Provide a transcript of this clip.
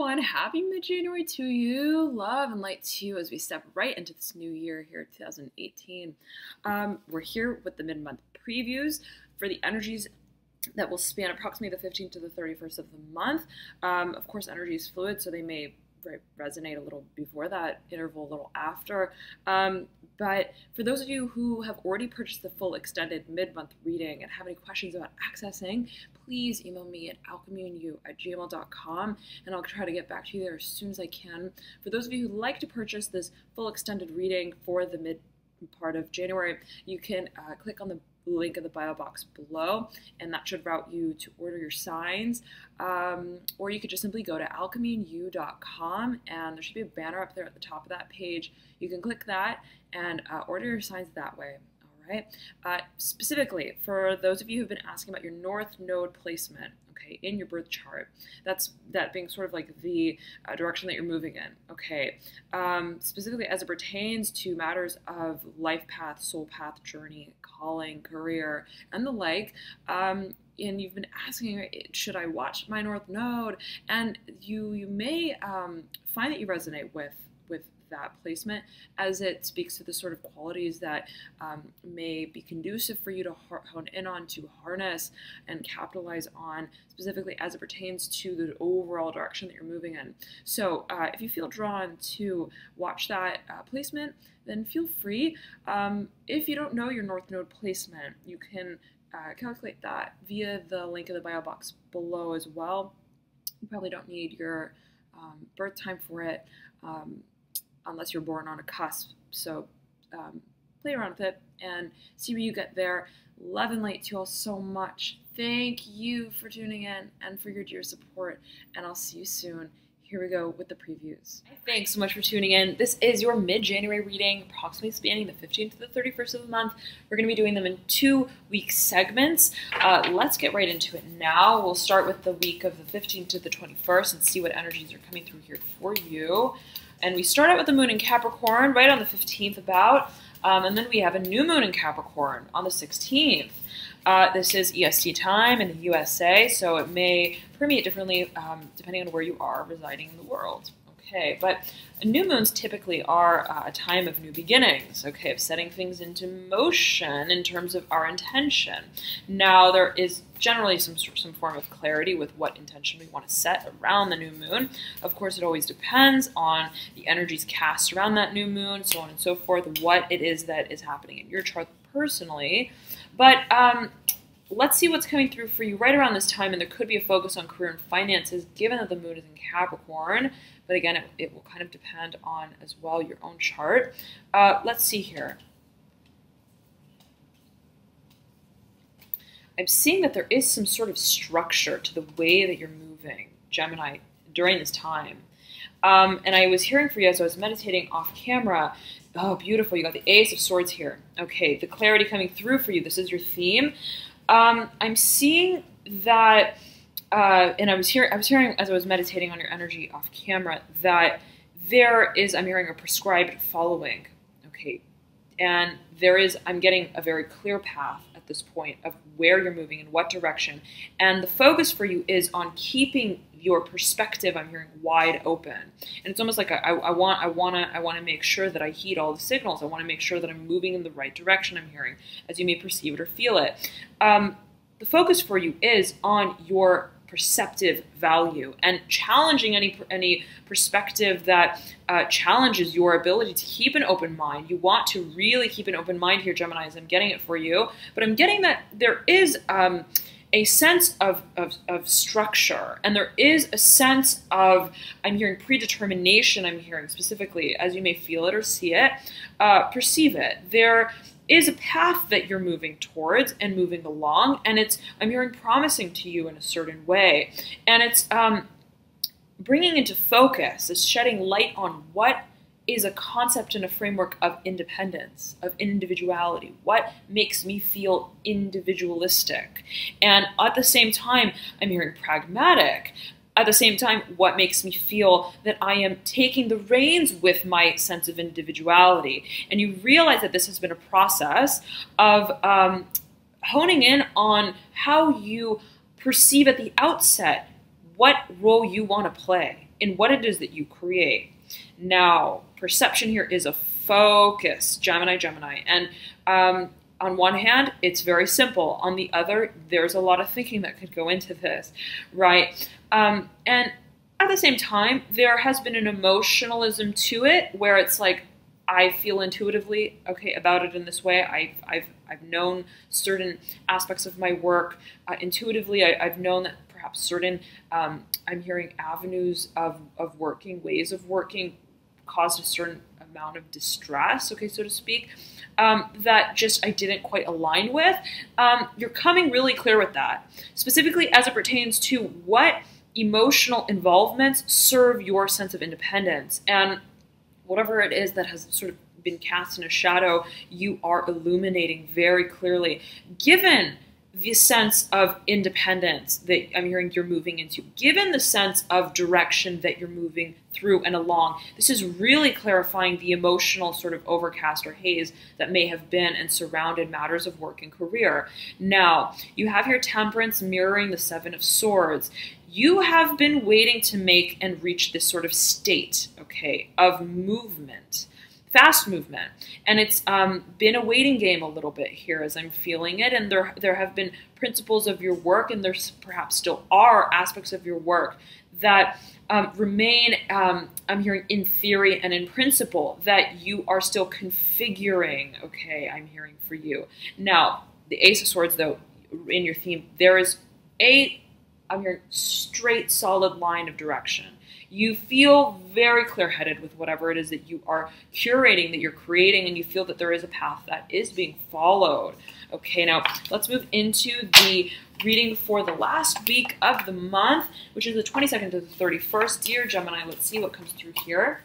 One happy mid-January to you, love and light to you as we step right into this new year here, 2018. We're here with the mid-month previews for the energies that will span approximately the 15th to the 31st of the month. Of course, energy is fluid, so they may resonate a little before that interval, a little after. But for those of you who have already purchased the full extended mid-month reading and have any questions about accessing, please email me at alchemyandyou@gmail.com and I'll try to get back to you there as soon as I can. For those of you who'd like to purchase this full extended reading for the mid part of January, you can click on the link in the bio box below, and that should route you to order your signs. Or you could just simply go to alchemyandyou.com and there should be a banner up there at the top of that page. You can click that and order your signs that way. All right. Specifically, for those of you who've been asking about your North Node placement, okay, in your birth chart, that being sort of like the direction that you're moving in, okay, specifically as it pertains to matters of life path, soul path, journey, calling, career, and the like, and you've been asking, should I watch my North Node? And you may find that you resonate with that placement, as it speaks to the sort of qualities that may be conducive for you to hone in on, to harness and capitalize on, specifically as it pertains to the overall direction that you're moving in. So if you feel drawn to watch that placement, then feel free. If you don't know your North Node placement, you can calculate that via the link in the bio box below as well. You probably don't need your birth time for it, unless you're born on a cusp. So play around with it and see where you get there. Love and light to you all so much. Thank you for tuning in and for your dear support, and I'll see you soon. Here we go with the previews. Thanks so much for tuning in. This is your mid-January reading, approximately spanning the 15th to the 31st of the month. We're going to be doing them in 2-week segments. Let's get right into it now. We'll start with the week of the 15th to the 21st and see what energies are coming through here for you. And we start out with the moon in Capricorn right on the 15th about, and then we have a new moon in Capricorn on the 16th. This is EST time in the USA, so it may permeate differently depending on where you are residing in the world. Okay, but new moons typically are a time of new beginnings, okay, of setting things into motion in terms of our intention. Now, there is generally some form of clarity with what intention we want to set around the new moon. Of course, it always depends on the energies cast around that new moon, so on and so forth, what it is that is happening in your chart personally. But let's see what's coming through for you right around this time, and there could be a focus on career and finances given that the moon is in Capricorn. But again, it will kind of depend on, as well, your own chart. Let's see here. I'm seeing that there is some sort of structure to the way that you're moving, Gemini, during this time. And I was hearing for you as I was meditating off camera. Oh, beautiful. You got the Ace of Swords here. Okay, the clarity coming through for you. This is your theme. I'm seeing that... and I was hearing as I was meditating on your energy off camera that I'm hearing a prescribed following, okay, and I'm getting a very clear path at this point of where you're moving, in what direction, and the focus for you is on keeping your perspective, I'm hearing, wide open, and it's almost like I want to make sure that I heed all the signals. I want to make sure that I'm moving in the right direction. I'm hearing, as you may perceive it or feel it. The focus for you is on your perceptive value and challenging any perspective that challenges your ability to keep an open mind. You want to really keep an open mind here, Gemini, as I'm getting it for you. But I'm getting that there is a sense of structure, and there is a sense of, I'm hearing predetermination, I'm hearing specifically, as you may feel it or see it, perceive it. There is a path that you're moving towards and moving along, and I'm hearing promising to you in a certain way, and it's bringing into focus, is shedding light on what is a concept and a framework of independence, of individuality, what makes me feel individualistic, and at the same time, I'm hearing pragmatic. At the same time, what makes me feel that I am taking the reins with my sense of individuality. And you realize that this has been a process of honing in on how you perceive at the outset what role you want to play in what it is that you create. Now, perception here is a focus, Gemini, Gemini. And on one hand, it's very simple. On the other, there's a lot of thinking that could go into this, right? And at the same time, there has been an emotionalism to it where it's like, I feel intuitively, okay, about it in this way. I've known certain aspects of my work intuitively. I've known that perhaps certain, I'm hearing avenues of working, ways of working caused a certain amount of distress, okay, so to speak, that just I didn't quite align with. You're coming really clear with that, specifically as it pertains to what emotional involvements serve your sense of independence. And whatever it is that has sort of been cast in a shadow, you are illuminating very clearly. Given the sense of independence that I'm hearing you're moving into, given the sense of direction that you're moving through and along, this is really clarifying the emotional sort of overcast or haze that may have been and surrounded matters of work and career. Now, you have your Temperance mirroring the Seven of Swords. You have been waiting to make and reach this sort of state, okay, of movement, fast movement. And it's been a waiting game a little bit here as I'm feeling it. And there have been principles of your work, and there's perhaps still are aspects of your work that remain, I'm hearing in theory and in principle, that you are still configuring, okay, I'm hearing for you. Now, the Ace of Swords, though, in your theme, there is I'm hearing straight, solid line of direction. You feel very clear-headed with whatever it is that you are curating, that you're creating, and you feel that there is a path that is being followed. Okay, now let's move into the reading for the last week of the month, which is the 22nd to the 31st. Dear Gemini, let's see what comes through here.